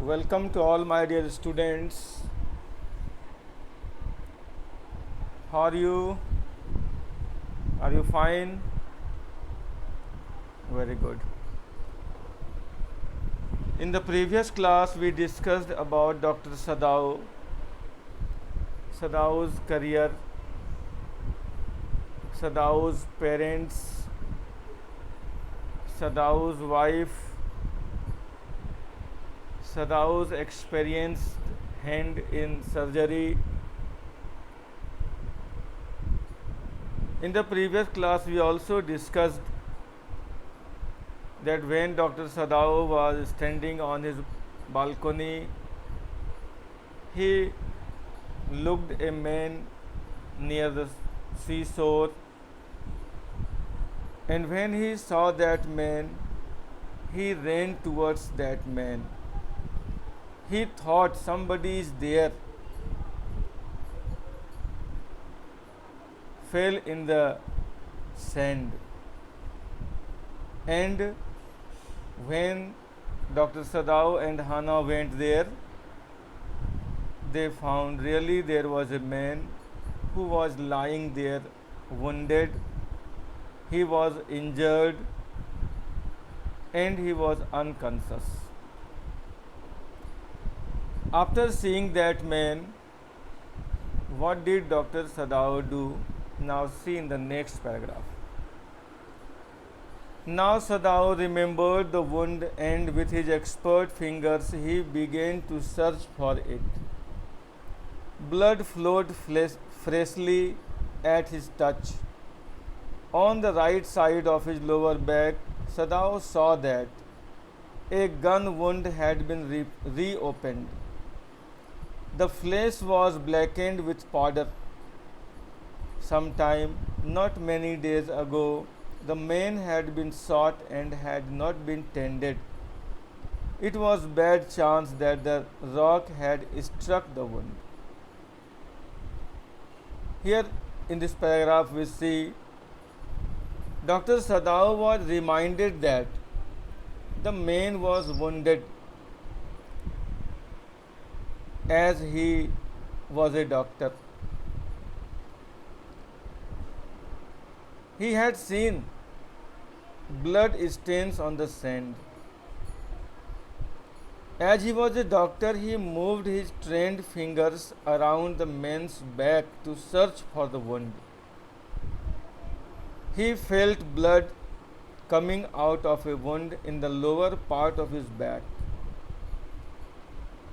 Welcome to all my dear students. How are you? Are you fine? Very good. In the previous class, we discussed about Dr. Sadao's career, Sadao's parents, Sadao's wife, Sadao's experienced hand in surgery. In the previous class, we also discussed that when Dr. Sadao was standing on his balcony, he looked a man near the seashore, and when he saw that man, he ran towards that man. He thought somebody is there, fell in the sand, and when Dr. Sadao and Hana went there, they found really there was a man who was lying there wounded. He was injured and he was unconscious. After seeing that man, what did Dr. Sadao do? Now see in the next paragraph. Now Sadao remembered the wound, and with his expert fingers he began to search for it. Blood flowed freshly at his touch. On the right side of his lower back, Sadao saw that a gun wound had been reopened. The flesh was blackened with powder. Sometime, not many days ago, the man had been shot and had not been tended. It was bad chance that the rock had struck the wound. Here in this paragraph we see Dr. Sadao was reminded that the man was wounded as he was a doctor. He had seen blood stains on the sand. As he was a doctor, he moved his trained fingers around the man's back to search for the wound. He felt blood coming out of a wound in the lower part of his back.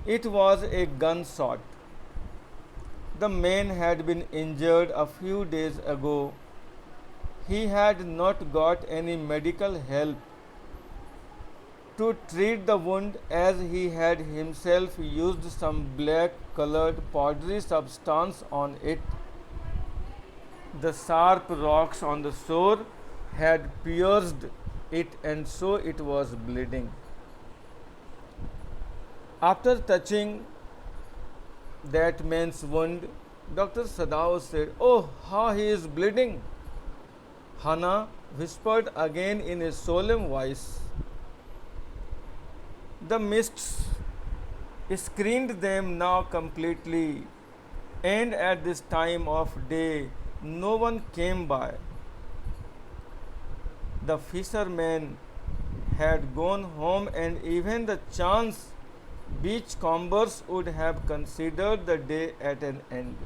It was a gunshot. The man had been injured a few days ago. He had not got any medical help to treat the wound, as he had himself used some black colored powdery substance on it. The sharp rocks on the shore had pierced it, and so it was bleeding. After touching that man's wound, Dr. Sadao said, "Oh, how he is bleeding!" Hana whispered again in a solemn voice. The mists screened them now completely, and at this time of day no one came by. The fishermen had gone home, and even the chance beachcombers would have considered the day at an end.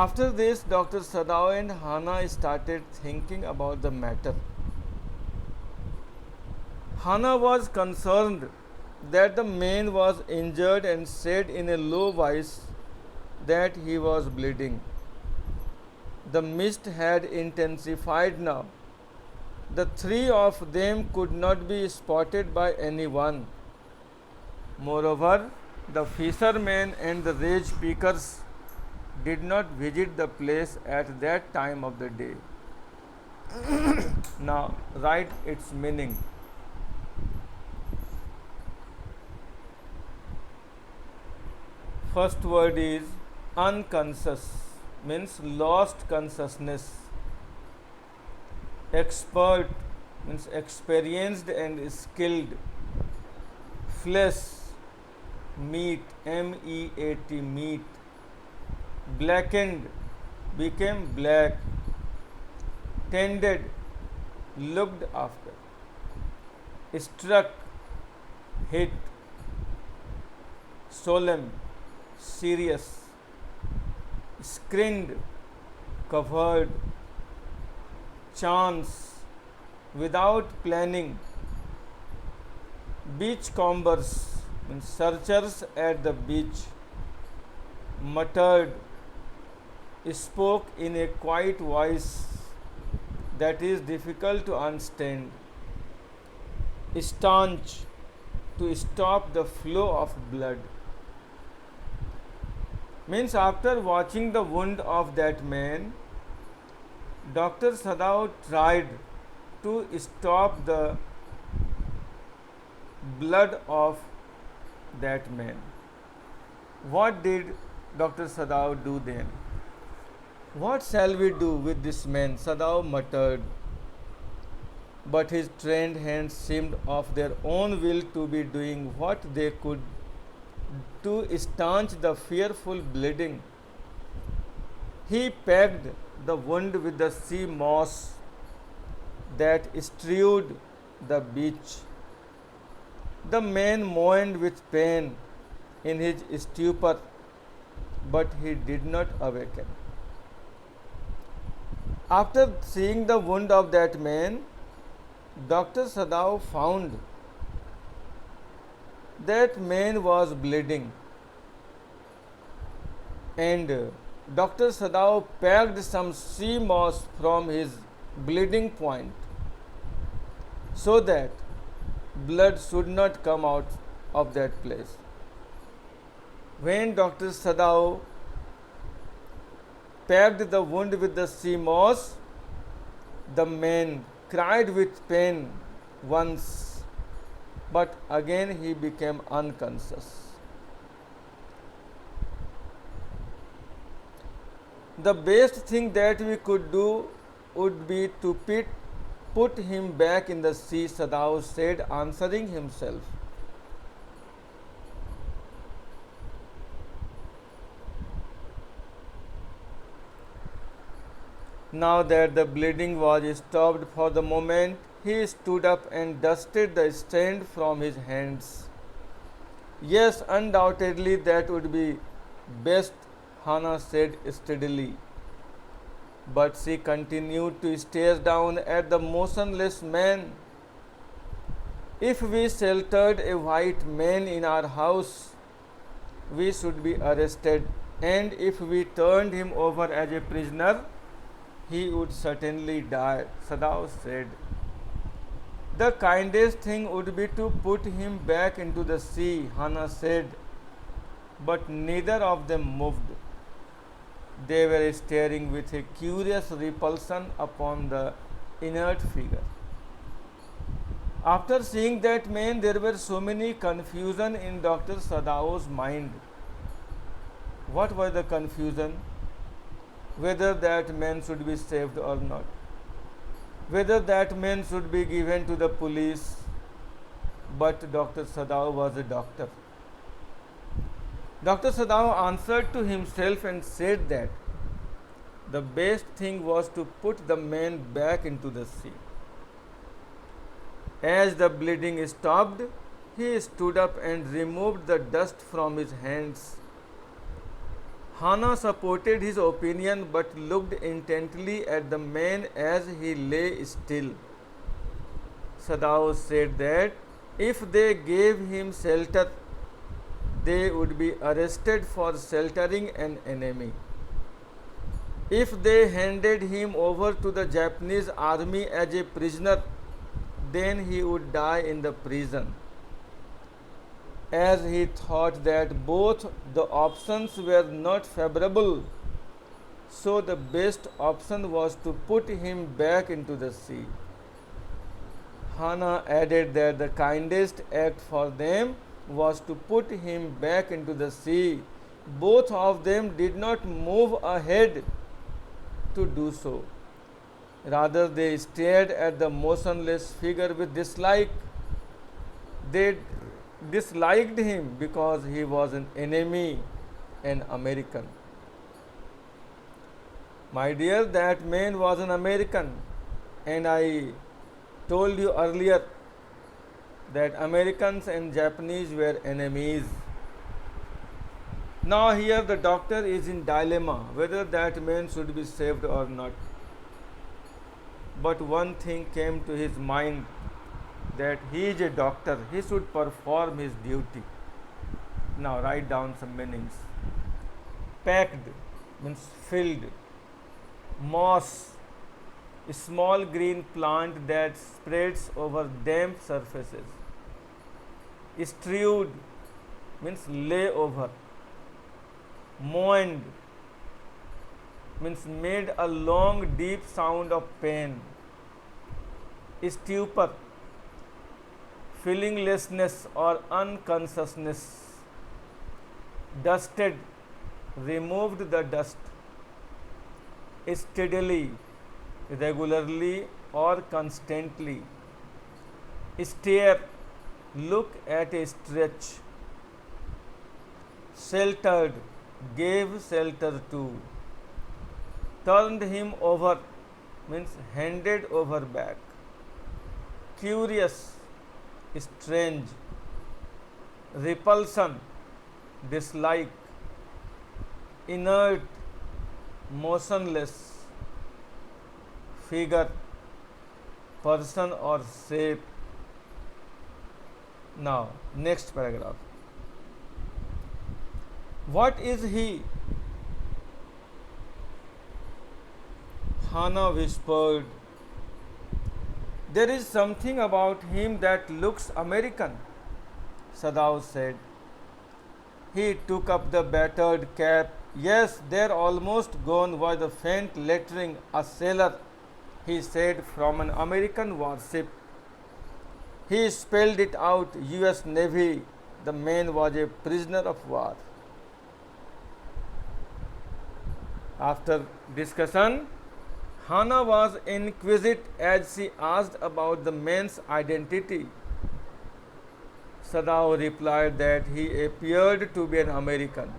After this, Dr. Sadao and Hana started thinking about the matter. Hana was concerned that the man was injured and said in a low voice that he was bleeding. The mist had intensified now. The three of them could not be spotted by anyone. Moreover, the fishermen and the rage pickers did not visit the place at that time of the day. Now, write its meaning. First word is unconscious, means lost consciousness. Expert means experienced and skilled. flesh, meat, meat, meat, blackened, became black, tended, looked after, struck, hit, solemn, serious, screened, covered, chance, without planning, beachcombers, means searchers at the beach, muttered, spoke in a quiet voice that is difficult to understand, staunch, to stop the flow of blood. Means after watching the wound of that man, Dr. Sadao tried to stop the blood of that man. What did Dr. Sadao do then? What shall we do with this man? Sadao muttered, but his trained hands seemed of their own will to be doing what they could to stanch the fearful bleeding. He packed the wound with the sea moss that strewed the beach. The man moaned with pain in his stupor, but he did not awaken. After seeing the wound of that man, Dr. Sadao found that man was bleeding, and Dr. Sadao packed some sea moss from his bleeding point so that blood should not come out of that place. When Dr. Sadao packed the wound with the sea moss, the man cried with pain once, but again he became unconscious. The best thing that we could do would be to put him back in the sea, Sadao said, answering himself. Now that the bleeding was stopped for the moment, he stood up and dusted the stain from his hands. Yes, undoubtedly that would be best, Hannah said steadily. But she continued to stare down at the motionless man. If we sheltered a white man in our house, we should be arrested, and if we turned him over as a prisoner, he would certainly die, Sadao said. The kindest thing would be to put him back into the sea, Hannah said. But neither of them moved. They were staring with a curious repulsion upon the inert figure. After seeing that man, there were so many confusion in Dr. Sadao's mind. What was the confusion? Whether that man should be saved or not, whether that man should be given to the police. But Dr. Sadao was a doctor. Dr. Sadao answered to himself and said that the best thing was to put the man back into the sea. As the bleeding stopped, he stood up and removed the dust from his hands. Hannah supported his opinion but looked intently at the man as he lay still. Sadao said that if they gave him shelter, they would be arrested for sheltering an enemy. If they handed him over to the Japanese army as a prisoner, then he would die in the prison. As he thought that both the options were not favorable, so the best option was to put him back into the sea. Hannah added that the kindest act for them was to put him back into the sea. Both of them did not move ahead to do so. Rather, they stared at the motionless figure with dislike. They disliked him because he was an enemy, an American. My dear, that man was an American, and I told you earlier that Americans and Japanese were enemies. Now, here the doctor is in dilemma whether that man should be saved or not. But one thing came to his mind, that he is a doctor, he should perform his duty. Now, write down some meanings. Packed means filled. Moss, a small green plant that spreads over damp surfaces. Strewed means lay over. Moaned means made a long deep sound of pain. Stupor, feelinglessness or unconsciousness. Dusted, removed the dust. Steadily, regularly or constantly. Stare, look at a stretch. Sheltered, gave shelter to. Turned him over means handed over back. Curious, strange. Repulsion, dislike. Inert, motionless. Figure, person or shape. Now, next paragraph. What is he? Hannah whispered. There is something about him that looks American, Sadao said. He took up the battered cap. Yes, there almost gone was the faint lettering, a sailor, he said, from an American warship. He spelled it out, US Navy. The man was a prisoner of war. After discussion, Hannah was inquisitive as she asked about the man's identity. Sadao replied that he appeared to be an American.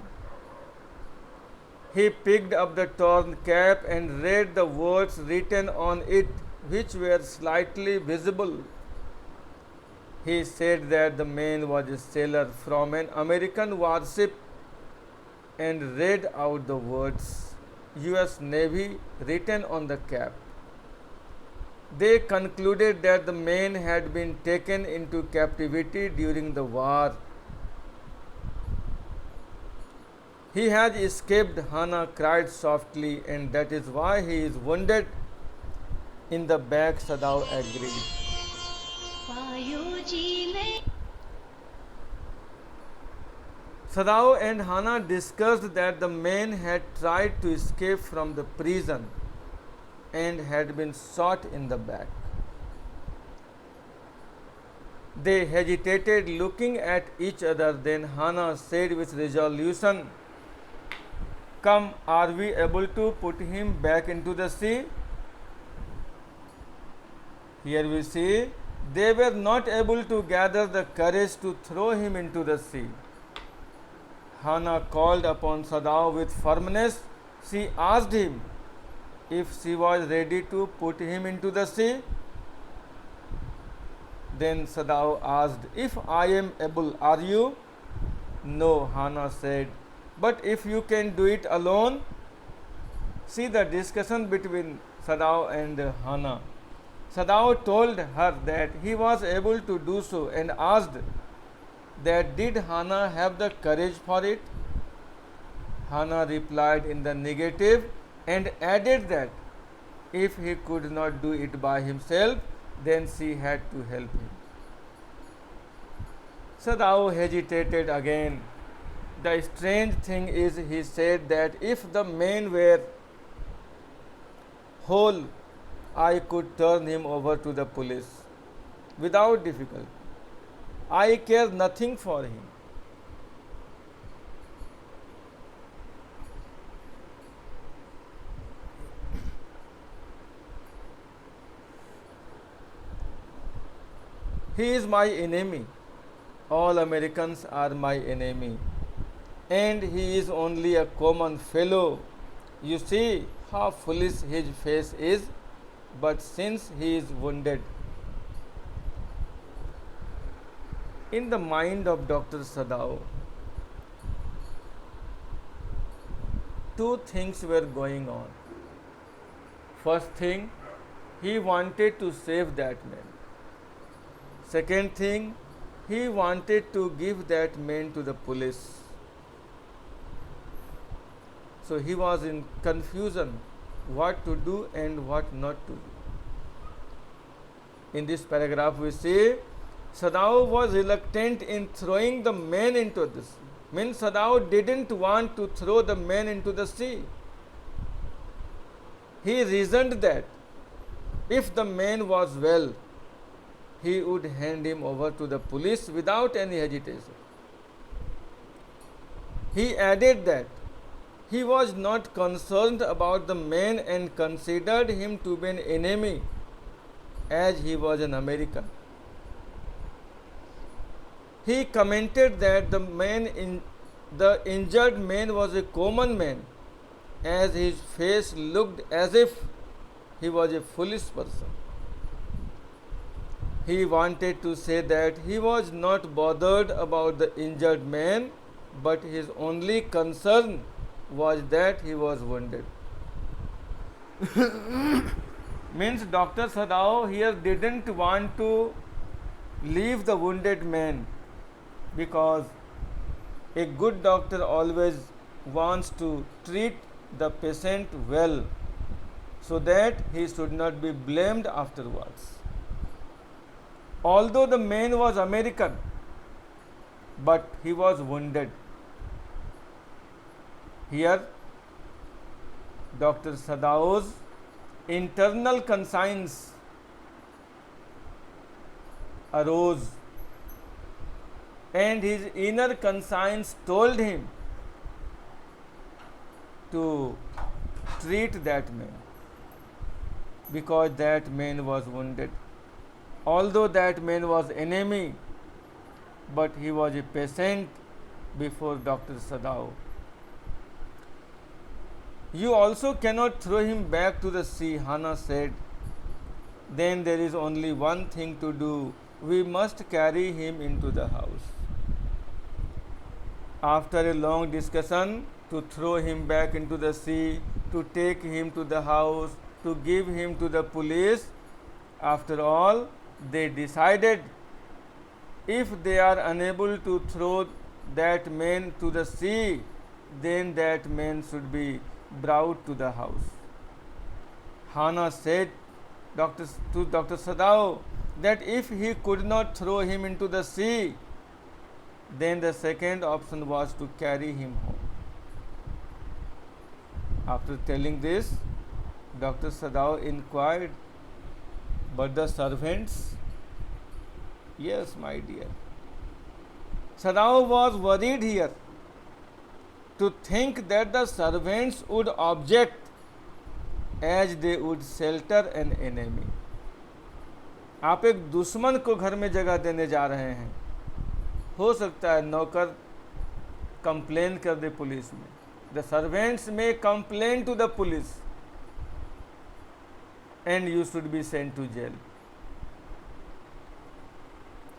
He picked up the torn cap and read the words written on it, which were slightly visible. He said that the man was a sailor from an American warship and read out the words US Navy written on the cap. They concluded that the man had been taken into captivity during the war. He has escaped, Hannah cried softly, and that is why he is wounded in the back, Sadao agreed. Sadao and Hannah discussed that the man had tried to escape from the prison and had been shot in the back. They hesitated, looking at each other. Then Hannah said with resolution, Come, are we able to put him back into the sea? Here we see, they were not able to gather the courage to throw him into the sea. Hannah called upon Sadao with firmness. She asked him if she was ready to put him into the sea. Then Sadao asked, If I am able, are you? No, Hannah said, but if you can do it alone. See the discussion between Sadao and Hannah. Sadao told her that he was able to do so and asked that did Hannah have the courage for it? Hannah replied in the negative and added that if he could not do it by himself, then she had to help him. Sadao hesitated again. The strange thing is, he said that if the man were whole, I could turn him over to the police without difficulty. I care nothing for him. He is my enemy. All Americans are my enemy, and he is only a common fellow. You see how foolish his face is, but since he is wounded. In the mind of Dr. Sadao, two things were going on. First thing, he wanted to save that man. Second thing, he wanted to give that man to the police. So he was in confusion what to do and what not to do. In this paragraph we see Sadao was reluctant in throwing the man into the sea. Means Sadao didn't want to throw the man into the sea. He reasoned that if the man was well, he would hand him over to the police without any hesitation. He added that he was not concerned about the man and considered him to be an enemy, as he was an American. He commented that the injured man was a common man, as his face looked as if he was a foolish person. He wanted to say that he was not bothered about the injured man, but his only concern was that he was wounded. Means Dr. Sadao here didn't want to leave the wounded man, because a good doctor always wants to treat the patient well, so that he should not be blamed afterwards. Although the man was American, but he was wounded. Here, Dr. Sadao's internal conscience arose, and his inner conscience told him to treat that man, because that man was wounded. Although that man was enemy, but he was a patient before Dr. Sadao. You also cannot throw him back to the sea, Hannah said. Then there is only one thing to do. We must carry him into the house. After a long discussion, to throw him back into the sea, to take him to the house, to give him to the police, after all, they decided if they are unable to throw that man to the sea, then that man should be brought to the house. Hannah said to Dr. Sadao that if he could not throw him into the sea, then the second option was to carry him home. After telling this, Dr. Sadao inquired, but the servants? Yes, my dear. Sadao was worried here to think that the servants would object, as they would shelter an enemy. आप एक दुश्मन को घर में जगह देने जा रहे हैं, हो सकता है नौकर कंप्लेन कर दे पुलिस में. The servants may complain to the police and you should be sent to jail.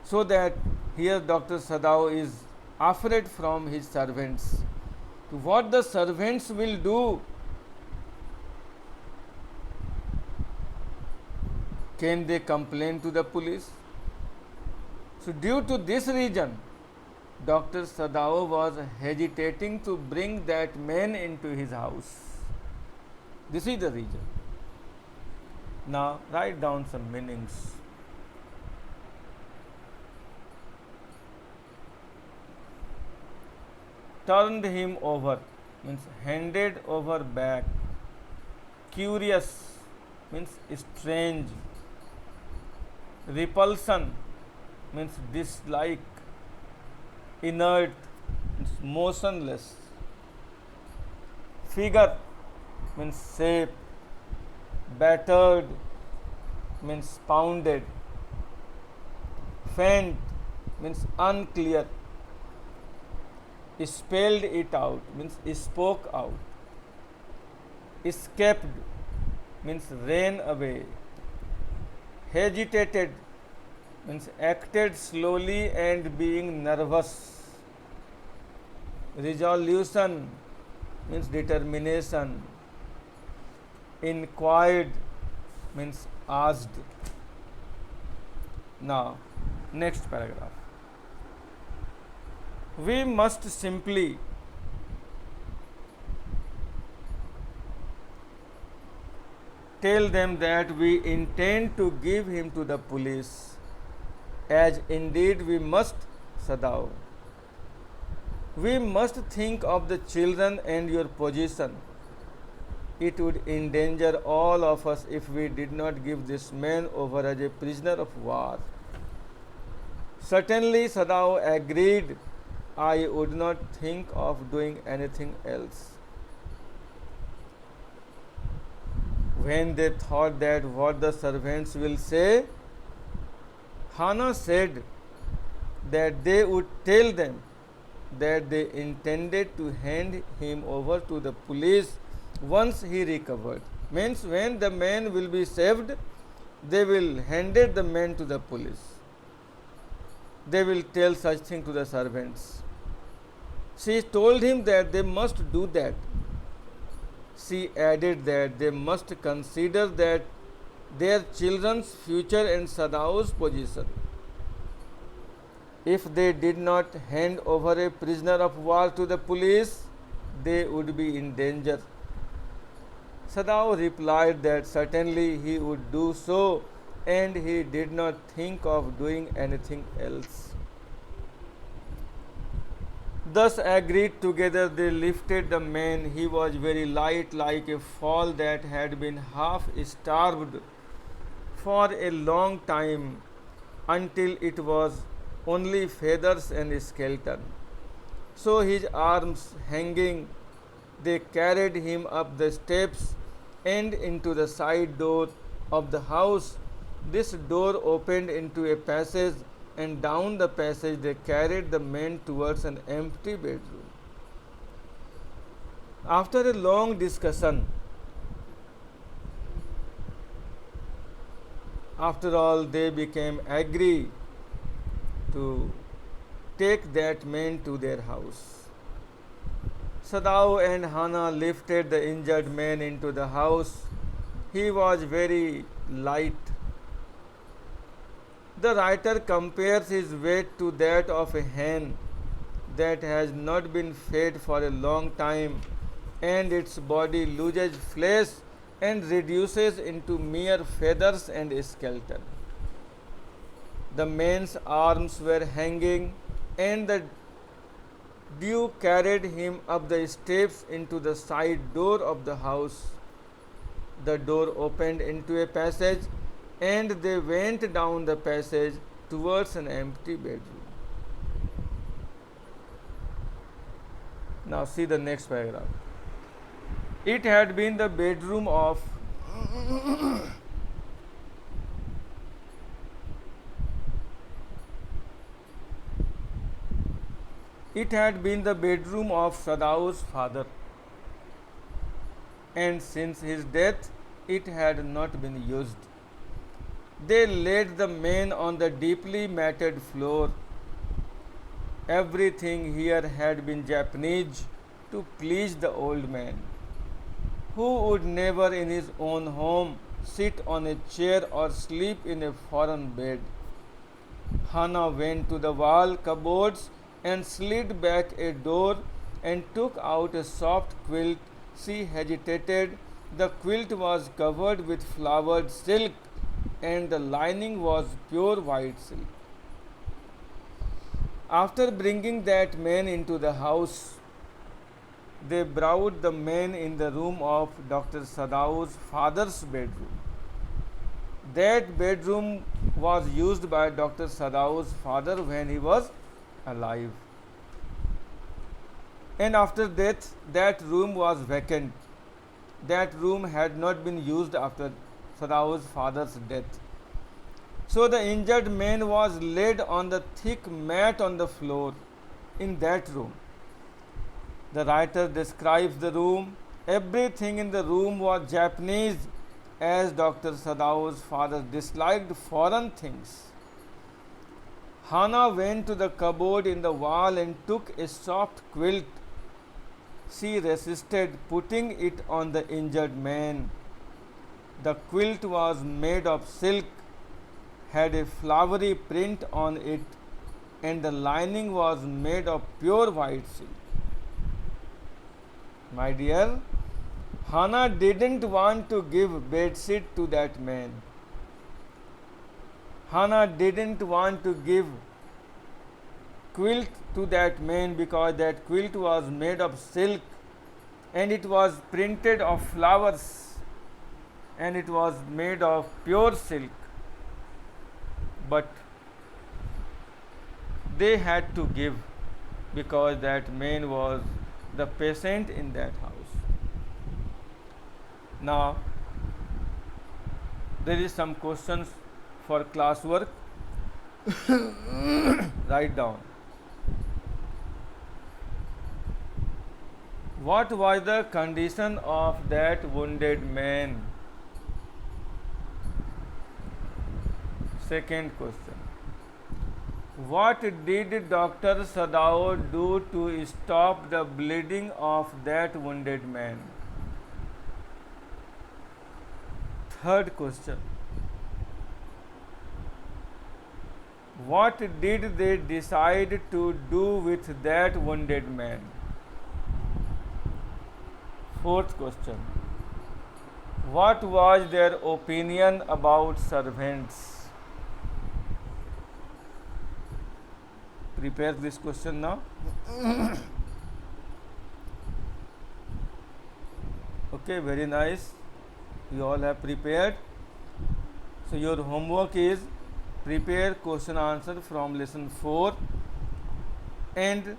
So that here Dr. Sadao is afraid from his servants. What the servants will do? Can they complain to the police? So due to this reason, Dr. Sadao was hesitating to bring that man into his house. This is the reason. Now write down some meanings. Turned him over means handed over back. Curious means strange. Repulsion means dislike. Inert means motionless. Figure means shape. Battered means pounded. Faint means unclear. Spelled it out means spoke out. Escaped means ran away. Hesitated means acted slowly and being nervous. Resolution means determination. Inquired means asked. Now, next paragraph. We must simply tell them that we intend to give him to the police, as indeed we must, Sadao. We must think of the children and your position. It would endanger all of us if we did not give this man over as a prisoner of war. Certainly, Sadao agreed. I would not think of doing anything else. When they thought that what the servants will say, Hannah said that they would tell them that they intended to hand him over to the police once he recovered. Means when the man will be saved, they will hand the man to the police. They will tell such thing to the servants. She told him that they must do that. She added that they must consider that their children's future and Sadao's position. If they did not hand over a prisoner of war to the police, they would be in danger. Sadao replied that certainly he would do so, and he did not think of doing anything else. Thus agreed together, they lifted the man. He was very light, like a fowl that had been half starved for a long time, until it was only feathers and skeleton. So his arms hanging, they carried him up the steps and into the side door of the house. This door opened into a passage, and down the passage they carried the man towards an empty bedroom. After a long discussion, after all, they became agree to take that man to their house. Sadao and Hannah lifted the injured man into the house. He was very light. The writer compares his weight to that of a hen that has not been fed for a long time, and its body loses flesh and reduces into mere feathers and skeleton. The man's arms were hanging, and the dew carried him up the steps into the side door of the house. The door opened into a passage, and they went down the passage towards an empty bedroom. Now see the next paragraph. It had been the bedroom of It had been the bedroom of Sadao's father, and since his death it had not been used. They laid the man on the deeply matted floor. Everything here had been Japanese to please the old man, who would never in his own home sit on a chair or sleep in a foreign bed. Hannah went to the wall cupboards and slid back a door and took out a soft quilt. She hesitated. The quilt was covered with flowered silk, and the lining was pure white silk. After bringing that man into the house, they brought the man in the room of Dr. Sadao's father's bedroom. That bedroom was used by Dr. Sadao's father when he was alive. And after death, that room was vacant. That room had not been used after Sadao's father's death. So the injured man was laid on the thick mat on the floor in that room. The writer describes the room. Everything in the room was Japanese, as Dr. Sadao's father disliked foreign things. Hana went to the cupboard in the wall and took a soft quilt. She resisted putting it on the injured man. The quilt was made of silk, had a flowery print on it, and the lining was made of pure white silk. My dear, Hannah didn't want to give bedsheet to that man. Hannah didn't want to give quilt to that man because that quilt was made of silk and it was printed of flowers and it was made of pure silk. But they had to give because that man was the patient in that house. Now, there is some questions for classwork. Write down. What was the condition of that wounded man? Second question. What did Dr. Sadao do to stop the bleeding of that wounded man? Third question. What did they decide to do with that wounded man? Fourth question. What was their opinion about servants? Prepare this question now. Okay, very nice. You all have prepared. So your homework is prepare question answer from lesson 4 and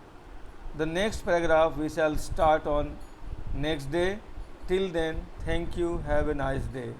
the next paragraph we shall start on next day. Till then, thank you. Have a nice day.